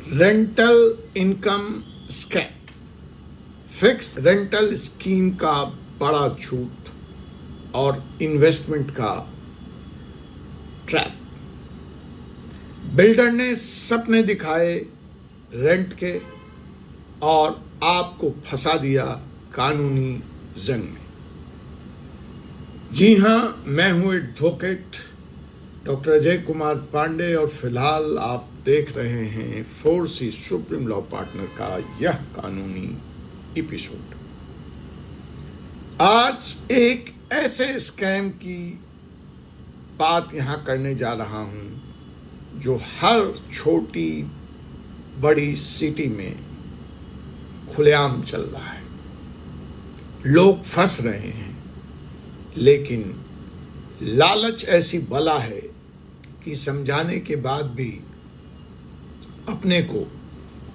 Rental income scam, fix rental scheme का बड़ा झूठ और इन्वेस्टमेंट का ट्रैप। बिल्डर ने सपने दिखाए रेंट के और आपको फंसा दिया कानूनी जंग में। जी हां, मैं हूं एडवोकेट डॉक्टर अजय कुमार पांडे और फिलहाल आप देख रहे हैं 4C सुप्रीम लॉ पार्टनर का यह कानूनी एपिसोड। आज एक ऐसे स्कैम की बात यहां करने जा रहा हूं जो हर छोटी बड़ी सिटी में खुलेआम चल रहा है। लोग फंस रहे हैं, लेकिन लालच ऐसी बला है कि समझाने के बाद भी अपने को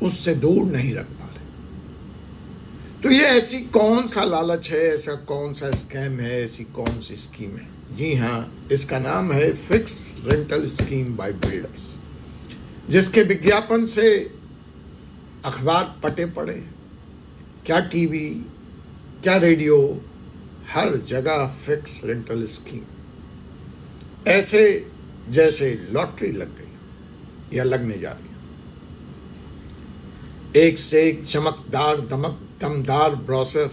उससे दूर नहीं रख पा रहे। तो ये ऐसी कौन सा लालच है, ऐसा कौन सा स्कैम है, ऐसी कौन सी स्कीम है? जी हां, इसका नाम है fix rental scheme bye builders, जिसके विज्ञापन से अखबार पटे पड़े, क्या टीवी, क्या रेडियो, हर जगह फिक्स रेंटल स्कीम, ऐसे जैसे लॉटरी लग गई या लगने जा रही है। एक से एक चमकदार दमदार ब्रोशर,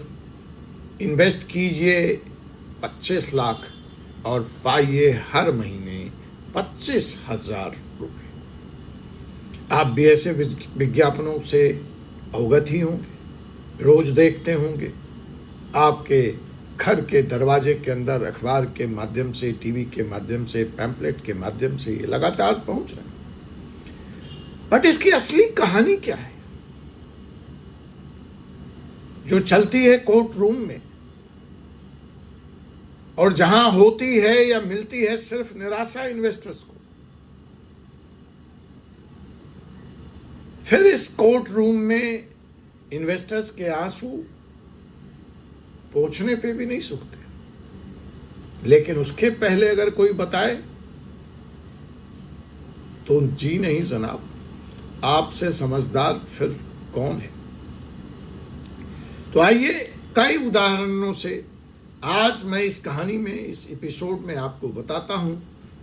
इन्वेस्ट कीजिए 25 लाख और पाइए हर महीने 25,000 रुपए। आप भी ऐसे विज्ञापनों से अवगत ही होंगे, रोज देखते होंगे। आपके घर के दरवाजे के अंदर अखबार के माध्यम से, टीवी के माध्यम से, पैम्पलेट के माध्यम से ये लगातार पहुंच रहे हैं। बट इसकी असली कहानी क्या है जो चलती है कोर्ट रूम में और जहां होती है या मिलती है सिर्फ निराशा इन्वेस्टर्स को? फिर इस कोर्ट रूम में इन्वेस्टर्स के आंसू पोंछने पे भी नहीं सूखते, लेकिन उसके पहले अगर कोई बताए तो जी नहीं जनाब, आपसे समझदार फिर कौन है? तो आइए कई उदाहरणों से आज मैं इस कहानी में, इस एपिसोड में आपको बताता हूं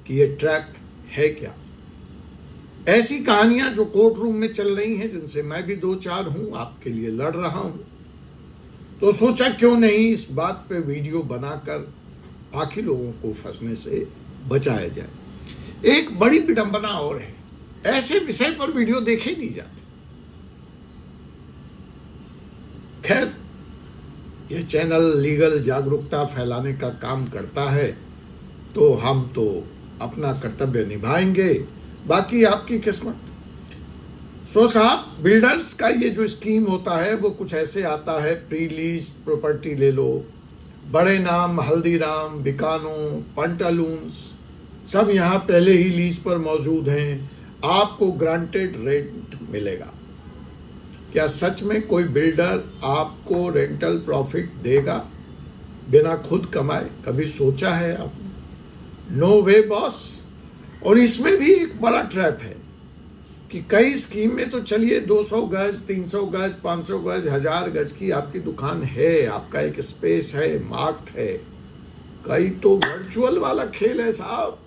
कि ये ट्रैप है क्या। ऐसी कहानियां जो कोर्ट रूम में चल रही हैं, जिनसे मैं भी 2-4 हूं, आपके लिए लड़ रहा हूं, तो सोचा क्यों नहीं इस बात पे वीडियो बनाकर बाकी लोगों को फंसने से बचाया जाए। एक बड़ी विडंबना और है, ऐसे विषय पर वीडियो देखे नहीं जाते। खैर, यह चैनल लीगल जागरूकता फैलाने का काम करता है, तो हम तो अपना कर्तव्य निभाएंगे, बाकी आपकी किस्मत। सो साहब, बिल्डर्स का ये जो स्कीम होता है वो कुछ ऐसे आता है। प्री लीज प्रॉपर्टी ले लो, बड़े नाम हल्दीराम, बिकानो, पंटालून्स सब यहाँ पहले ही लीज पर मौजूद हैं। आपको ग्रांटेड रेंट मिलेगा। क्या सच में कोई बिल्डर आपको रेंटल प्रॉफिट देगा बिना खुद कमाए? कभी सोचा है आपने? नो वे बॉस। और इसमें भी एक बड़ा ट्रैप है कि कई स्कीम में तो चलिए 200 गज, 300 गज, 500 गज, 1000 गज की आपकी दुकान है, आपका एक स्पेस है, मार्क्ड है। कई तो वर्चुअल वाला खेल है साहब,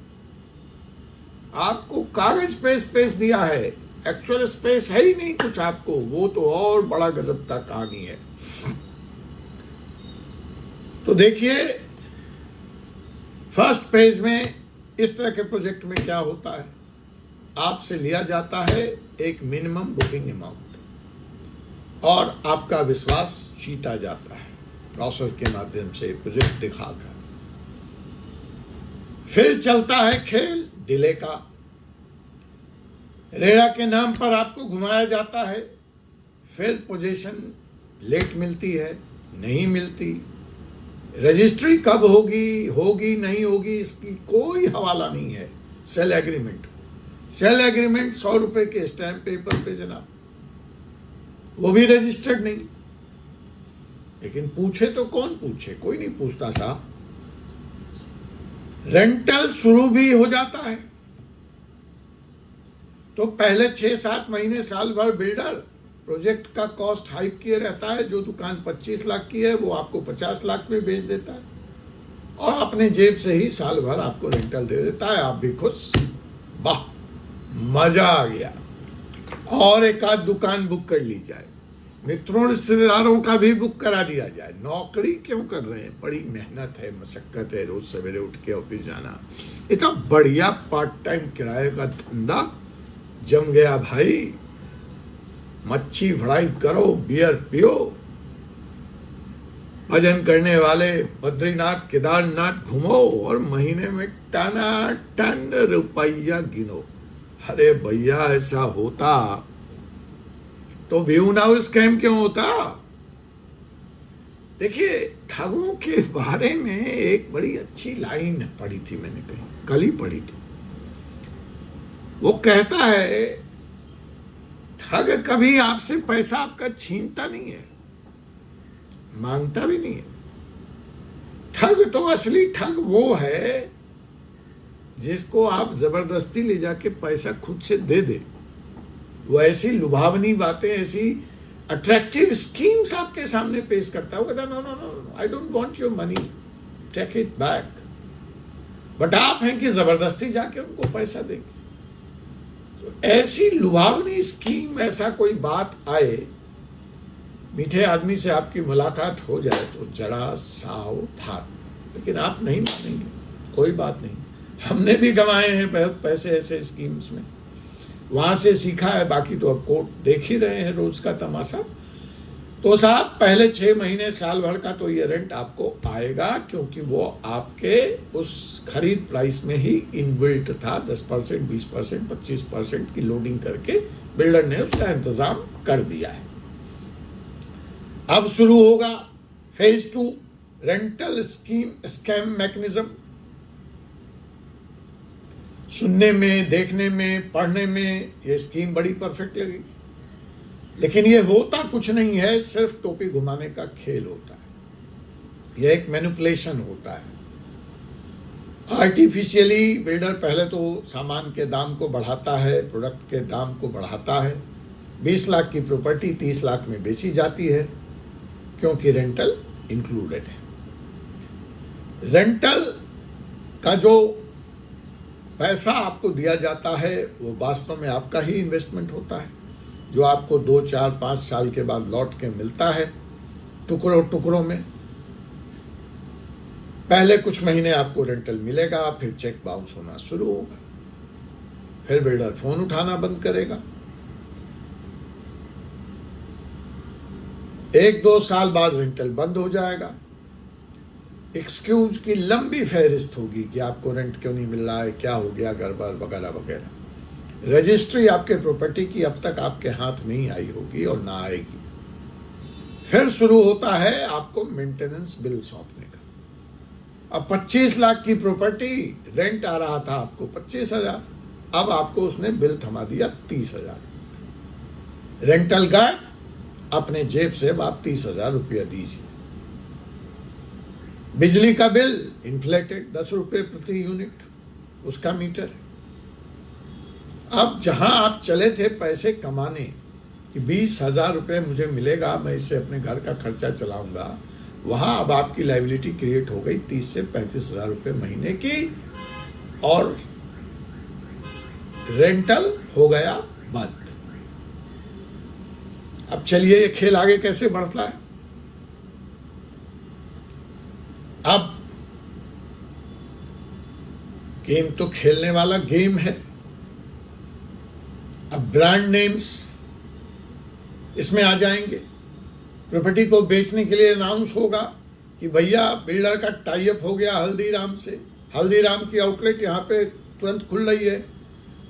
आपको कागज पे स्पेस दिया है, एक्चुअल स्पेस है ही नहीं कुछ आपको। वो तो और बड़ा गजब का कहानी है। तो देखिए, फर्स्ट पेज में इस तरह के प्रोजेक्ट में क्या होता है, आपसे लिया जाता है एक मिनिमम बुकिंग अमाउंट और आपका विश्वास जीता जाता है ब्राउज़र के माध्यम से प्रोजेक्ट दिखाकर। फिर चलता है खेल डिले का। रेड़ा के नाम पर आपको घुमाया जाता है, फिर पोजीशन लेट मिलती है, नहीं मिलती। रजिस्ट्री कब होगी नहीं होगी, इसकी कोई हवाला नहीं है। सेल एग्रीमेंट 100 रुपए के स्टैम्प पेपर पे जनाब, वो भी रजिस्टर्ड नहीं। लेकिन पूछे तो कौन पूछे? कोई नहीं पूछता साहब। रेंटल शुरू भी हो जाता है, तो पहले 6-7 महीने साल भर बिल्डर प्रोजेक्ट का कॉस्ट हाइक किए रहता है। जो दुकान 25 लाख की है वो आपको 50 लाख में बेच देता है और अपने जेब से ही साल भर आपको रेंटल दे देता है। आप भी खुश, वाह मजा आ गया। और एक आध दुकान बुक कर ली जाए, मित्रों रिश्तेदारों का भी बुक करा दिया जाए। नौकरी क्यों कर रहे हैं? बड़ी मेहनत है, मशक्कत है, रोज सवेरे उठ के ऑफिस जाना। इतना बढ़िया पार्ट टाइम किराए का धंधा जम गया भाई। मच्छी फ्राई करो, बियर पियो, भजन करने वाले बद्रीनाथ केदारनाथ घूमो और महीने में टन रुपया गिनो। अरे भैया ऐसा होता तो व्यू नाउ स्कैम क्यों होता? देखिए, ठगों के बारे में एक बड़ी अच्छी लाइन पढ़ी थी मैंने, कहीं कल ही पढ़ी थी। वो कहता है ठग कभी आपसे पैसा आपका छीनता नहीं है, मांगता भी नहीं है। ठग तो असली ठग वो है जिसको आप जबरदस्ती ले जाके पैसा खुद से दे दे। वो ऐसी लुभावनी बातें, ऐसी अट्रैक्टिव स्कीम्स आपके सामने पेश करता है। वो कहता no no no, I don't want your money, take it back. But आप हैं कि जबरदस्ती जाके उनको पैसा देंगे। तो ऐसी लुभावनी स्कीम, ऐसा कोई बात आए, मीठे आदमी से आपकी मुलाकात हो जाए तो जरा सावधान। लेकिन आप नहीं मानेंगे, कोई बात नहीं, हमने भी गंवाए हैं पैसे ऐसे स्कीम्स में, वहां से सीखा है। बाकी तो अब कोर्ट देख ही रहे हैं रोज का तमाशा। तो साहब, पहले 6 महीने साल भर का तो ये रेंट आपको आएगा, क्योंकि वो आपके उस खरीद प्राइस में ही इनबिल्ट था। 10%, 20%, 25% की लोडिंग करके बिल्डर ने उसका इंतजाम कर दिया है। अब शुरू होगा phase 2, rental scheme scam mechanism. सुनने में, देखने में, पढ़ने में ये स्कीम बड़ी परफेक्ट लगेगी, लेकिन ये होता कुछ नहीं है, सिर्फ टोपी घुमाने का खेल होता है। यह एक मैनिपुलेशन होता है। आर्टिफिशियली बिल्डर पहले तो सामान के दाम को बढ़ाता है, प्रोडक्ट के दाम को बढ़ाता है। 20 लाख की प्रॉपर्टी 30 लाख में बेची जाती है, क्योंकि रेंटल इंक्लूडेड है। रेंटल का जो पैसा आपको दिया जाता है वो वास्तव में आपका ही इन्वेस्टमेंट होता है, जो आपको 2, 4, 5 साल के बाद लौट के मिलता है टुकड़ों टुकड़ों में। पहले कुछ महीने आपको रेंटल मिलेगा, फिर चेक बाउंस होना शुरू होगा, फिर बिल्डर फोन उठाना बंद करेगा। 1-2 साल बाद रेंटल बंद हो जाएगा। एक्सक्यूज की लंबी फहरिस्त होगी कि आपको रेंट क्यों नहीं मिल रहा है, क्या हो गया, गड़बड़ वगैरह वगैरह। रजिस्ट्री आपके प्रॉपर्टी की अब तक आपके हाथ नहीं आई होगी और ना आएगी। फिर शुरू होता है आपको मेंटेनेंस बिल सौंपने का। अब 25 लाख की प्रॉपर्टी, रेंट आ रहा था आपको 25,000, अब आपको उसने बिल थमा दिया 30,000। रेंटल गए, अपने जेब से आप 30,000 रुपया दीजिए। बिजली का बिल इन्फ्लेटेड, 10 रुपए प्रति यूनिट उसका मीटर। अब जहां आप चले थे पैसे कमाने कि 20,000 रुपए मुझे मिलेगा, मैं इससे अपने घर का खर्चा चलाऊंगा, वहां अब आपकी लायबिलिटी क्रिएट हो गई 30 से 35,000 रुपए महीने की, और रेंटल हो गया बंद। अब चलिए ये खेल आगे कैसे बढ़ता है। अब गेम तो खेलने वाला गेम है। अब ब्रांड नेम्स इसमें आ जाएंगे। प्रॉपर्टी को बेचने के लिए अनाउंस होगा कि भैया बिल्डर का टाई अप हो गया हल्दीराम से, हल्दीराम की आउटलेट यहाँ पे तुरंत खुल रही है,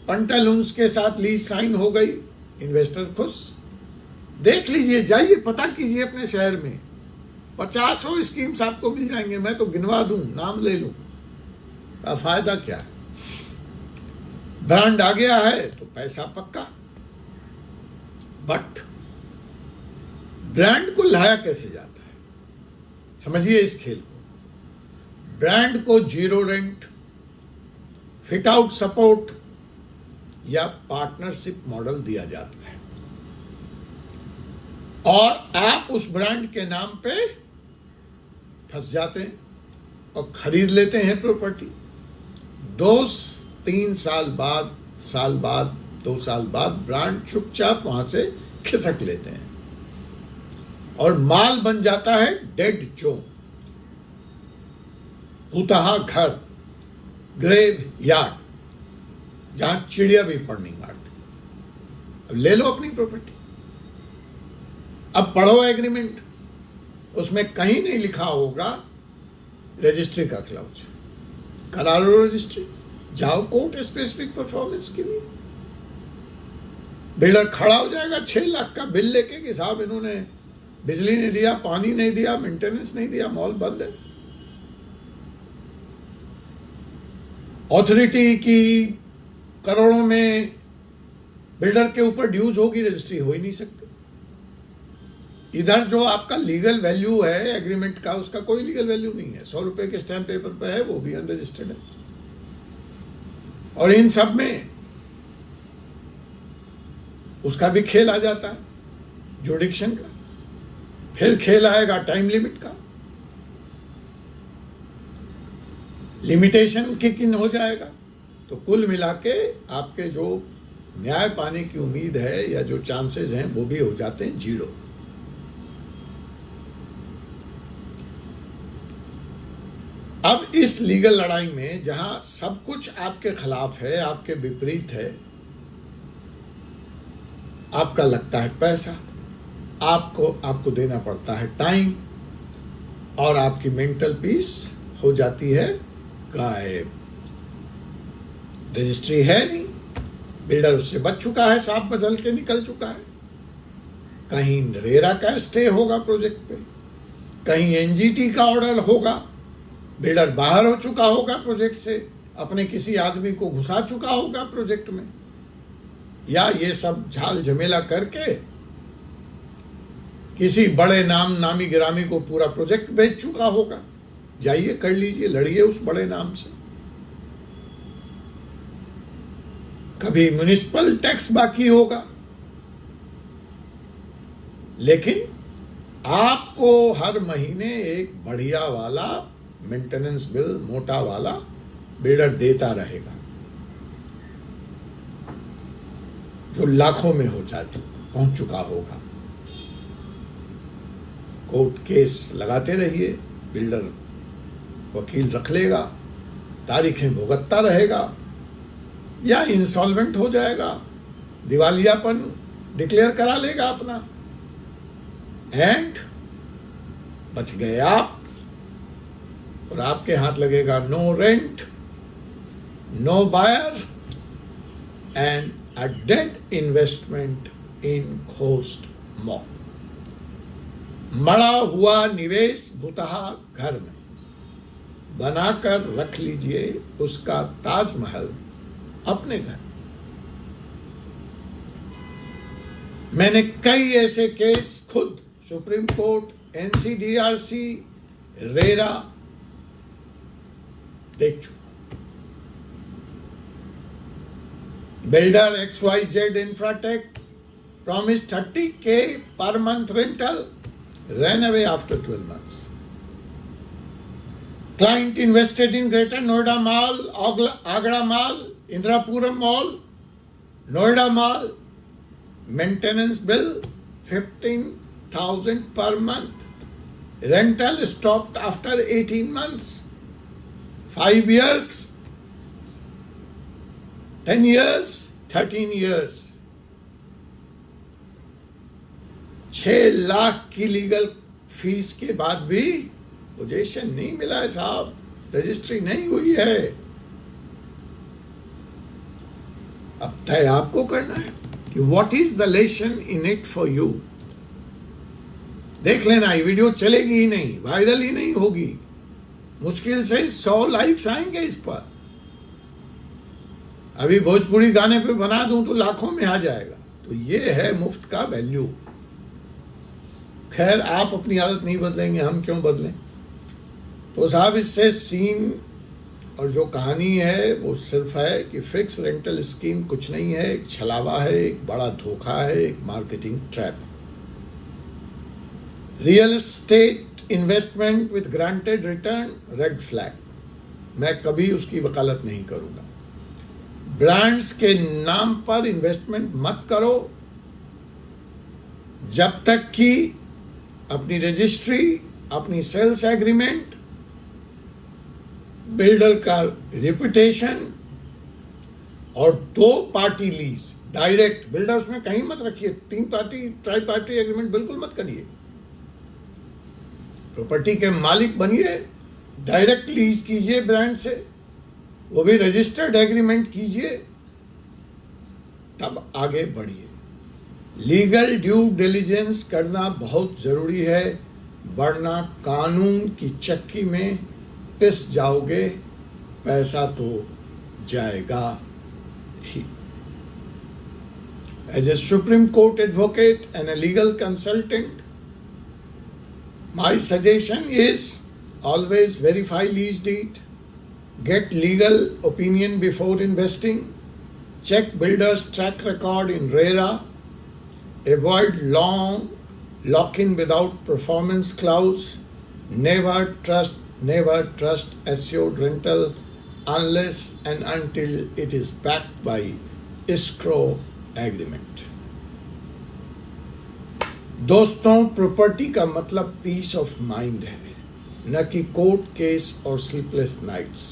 पंटालून्स के साथ लीज साइन हो गई, इन्वेस्टर खुश। देख लीजिए, जाइए पता कीजिए अपने शहर में, 50 स्कीम्स आपको मिल जाएंगे। मैं तो गिनवा दूं, नाम ले लूं, फायदा क्या है। ब्रांड आ गया है तो पैसा पक्का। बट ब्रांड को लाया कैसे जाता है, समझिए इस खेल को। ब्रांड को zero rent, fit out support, या पार्टनरशिप मॉडल दिया जाता है और आप उस ब्रांड के नाम पे फंस जाते हैं और खरीद लेते हैं प्रॉपर्टी। 2-3 साल बाद 2 साल बाद ब्रांड चुपचाप वहां से खिसक लेते हैं और माल बन जाता है डेड जोन, भूतहा घर, ग्रेव यार्ड, जहां चिड़िया भी पड़ नहीं मारती। अब ले लो अपनी प्रॉपर्टी। अब पढ़ो एग्रीमेंट, उसमें कहीं नहीं लिखा होगा रजिस्ट्री का क्लाउज। करा लो रजिस्ट्री, जाओ कोर्ट स्पेसिफिक परफॉर्मेंस के लिए। बिल्डर खड़ा हो जाएगा 6 लाख का बिल लेके कि साहब इन्होंने बिजली नहीं दिया, पानी नहीं दिया, मेंटेनेंस नहीं दिया, मॉल बंद है। अथॉरिटी की करोड़ों में बिल्डर के ऊपर ड्यूज होगी, रजिस्ट्री हो ही नहीं सकती। इधर जो आपका लीगल वैल्यू है एग्रीमेंट का, उसका कोई लीगल वैल्यू नहीं है। 100 रुपए के स्टैंप पेपर पे है, वो भी अनरजिस्टर्ड है। और इन सब में उसका भी खेल आ जाता है जुडिक्शन का, फिर खेल आएगा टाइम लिमिट का, लिमिटेशन किक इन हो जाएगा। तो कुल मिला के आपके जो न्याय पाने की उम्मीद है या जो चांसेस हैं वो भी हो जाते हैं 0। अब इस लीगल लड़ाई में जहां सब कुछ आपके खिलाफ है, आपके विपरीत है, आपका लगता है पैसा, आपको देना पड़ता है टाइम और आपकी मेंटल पीस हो जाती है गायब। रजिस्ट्री है नहीं, बिल्डर उससे बच चुका है, सांप बदल के निकल चुका है। कहीं रेरा का स्टे होगा प्रोजेक्ट पे, कहीं एनजीटी का ऑर्डर होगा, बिल्डर बाहर हो चुका होगा प्रोजेक्ट से, अपने किसी आदमी को घुसा चुका होगा प्रोजेक्ट में, या ये सब झाल झमेला करके किसी बड़े नामी गिरामी को पूरा प्रोजेक्ट बेच चुका होगा। जाइए कर लीजिए, लड़िए उस बड़े नाम से। कभी म्युनिसिपल टैक्स बाकी होगा, लेकिन आपको हर महीने एक बढ़िया वाला मेंटेनेंस बिल, मोटा वाला बिल्डर देता रहेगा, जो लाखों में हो जाती पहुंच चुका होगा। कोर्ट केस लगाते रहिए, बिल्डर वकील रख लेगा, तारीखें भुगतता रहेगा, या इंसॉल्वेंट हो जाएगा, दिवालियापन डिक्लेयर करा लेगा अपना, एंड बच गए आप। और आपके हाथ लगेगा no rent, no buyer and a dead investment in ghost mall. मड़ा हुआ निवेश भूतहा घर में बनाकर रख लीजिए उसका ताजमहल अपने घर। मैंने कई ऐसे केस खुद सुप्रीम कोर्ट, एनसीडीआरसी, रेरा देख चुका। Builder XYZ Infratech promised 30K per month rental, ran away after 12 months. Client invested in Greater Noida Mall, Agra Mall, Indrapuram Mall, Noida Mall. Maintenance bill 15,000 per month. Rental stopped after 18 months. 5 years, 10 years, 13 years. 6 lakh की legal fees के बाद भी position नहीं मिला है साहब, registry नहीं हुई है। अब तय आपको करना है कि what is the lesson in it for you. देख लेना, ये वीडियो चलेगी ही नहीं, वायरल ही नहीं होगी, मुश्किल से 100 लाइक्स आएंगे इस पर। अभी भोजपुरी गाने पे बना दूं तो लाखों में आ जाएगा। तो ये है मुफ्त का वैल्यू। खैर, आप अपनी आदत नहीं बदलेंगे, हम क्यों बदलें। तो साहब, इससे सीन और जो कहानी है वो सिर्फ है कि फिक्स रेंटल स्कीम कुछ नहीं है, एक छलावा है, एक बड़ा धोखा है, एक marketing trap. Real estate investment with granted return, red flag. मैं कभी उसकी वकालत नहीं करूंगा। ब्रांड्स के नाम पर इन्वेस्टमेंट मत करो जब तक कि अपनी रजिस्ट्री, अपनी सेल्स एग्रीमेंट, बिल्डर का रेपुटेशन और 2 पार्टी लीज, डायरेक्ट बिल्डर्स में कहीं मत रखिए, 3 पार्टी ट्राई पार्टी एग्रीमेंट बिल्कुल मत करिए। प्रॉपर्टी के मालिक बनिए, डायरेक्ट लीज कीजिए ब्रांड से, वो भी रजिस्टर्ड एग्रीमेंट कीजिए, तब आगे बढ़िए। लीगल ड्यू डिलिजेंस करना बहुत जरूरी है, वरना कानून की चक्की में पिस जाओगे, पैसा तो जाएगा ही। As a Supreme Court advocate and a legal consultant, my suggestion is always verify lease deed, get legal opinion before investing, check builder's track record in RERA, avoid long lock-in without performance clause, never trust assured rental unless and until it is backed by escrow agreement. दोस्तों, property का मतलब piece of mind है, न कि court case और sleepless nights.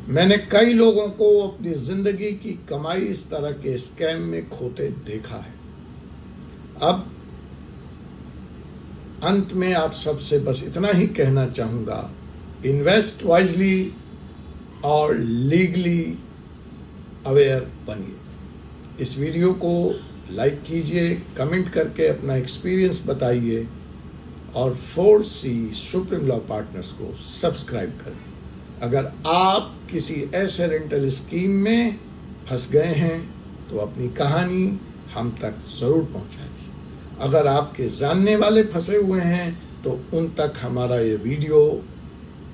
मैंने कई लोगों को अपनी जिंदगी की कमाई इस तरह के स्कैम में खोते देखा है। अब अंत में आप सबसे बस इतना ही कहना चाहूंगा, इन्वेस्ट वाइजली और लीगली अवेयर बनिए। इस वीडियो को लाइक कीजिए, कमेंट करके अपना एक्सपीरियंस बताइए और 4C सुप्रीम लॉ पार्टनर्स को सब्सक्राइब करें। अगर आप किसी ऐसे रेंटल स्कीम में फंस गए हैं तो अपनी कहानी हम तक जरूर पहुंचाइए। अगर आपके जानने वाले फंसे हुए हैं तो उन तक हमारा ये video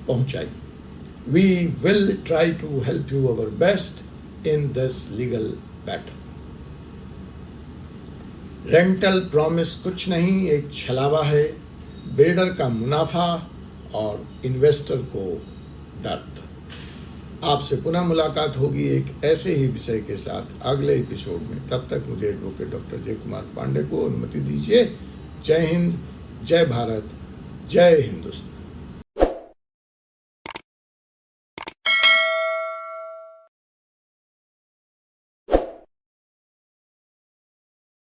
पहुंचाइए। We will try to help you our best in this legal battle. Rental promise कुछ नहीं, एक छलावा है, बिल्डर का मुनाफा और इन्वेस्टर को दर्द। आपसे पुनः मुलाकात होगी एक ऐसे ही विषय के साथ अगले एपिसोड में। तब तक मुझे एडवोकेट डॉक्टर जय कुमार पांडे को अनुमति दीजिए। जय हिंद, जय भारत, जय हिंदुस्तान।